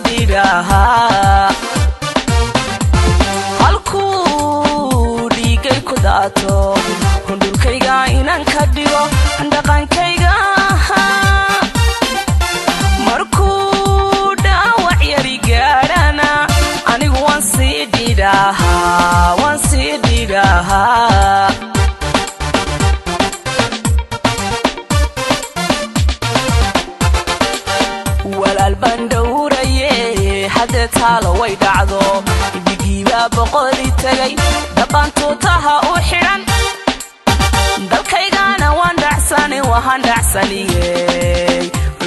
diraha halku dhigay ku daato hundulkayga inaan ka dhigo dhaqankayga markuu dhaawac yari gaadhana anigu waan sii diraha والبندوريه حدا تالا way dhacdo digiba boqoli tagay dhaqantu taha u xiran dalkaygana waan dhacsaniye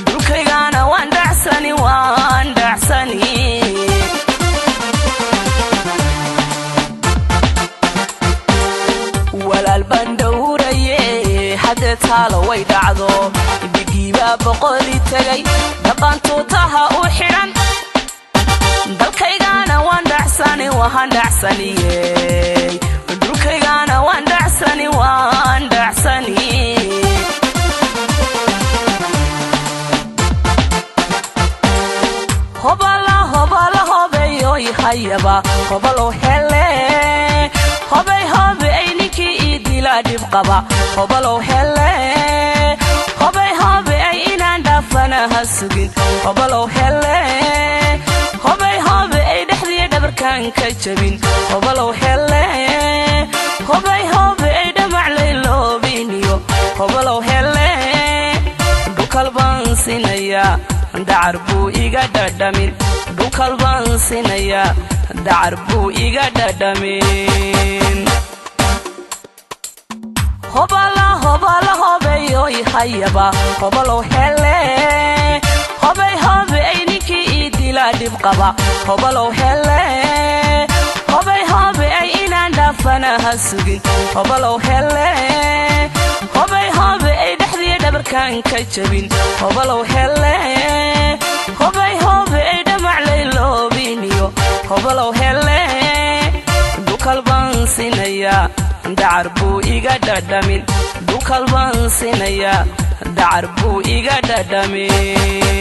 dulkaygana waan dhacsani والبندوريه حدا تالا way dhacdo digiba boqoli tagay dhaqantu taha u xiran dalkaygana waan dhacsaniye dulkaygana waan dhacsani hobala hobeyo ihayaba hobalo hele hobay ay ninkii idila dib qaba hobalo hele hobay ay inaan dhaafana hasugin hobalo hele hobay ay dhexdiya dhabarkan ka jabin hobalo hele hobay ay dhamac layloobiniyo hobalo hele dhukalbaan sinaya dacar buu iga dhadhamin dhukalbaan sinaya dacar buu iga dhadhamin hobala hobeyo ihayaba hobalo hele hobay ay ninkii idila dib qaba hobalo hele hobay ay inaan dhaafana hasugin hobalo hele hobay ay dhexdiya dhabarkan ka jabin hobalo hele hobay ay dhamac layloobiniyo hobalo hele dhukalbaan sinaya dacar buu iga dhadhamin dhukalbaan sinaya dacar buu iga dhadhamin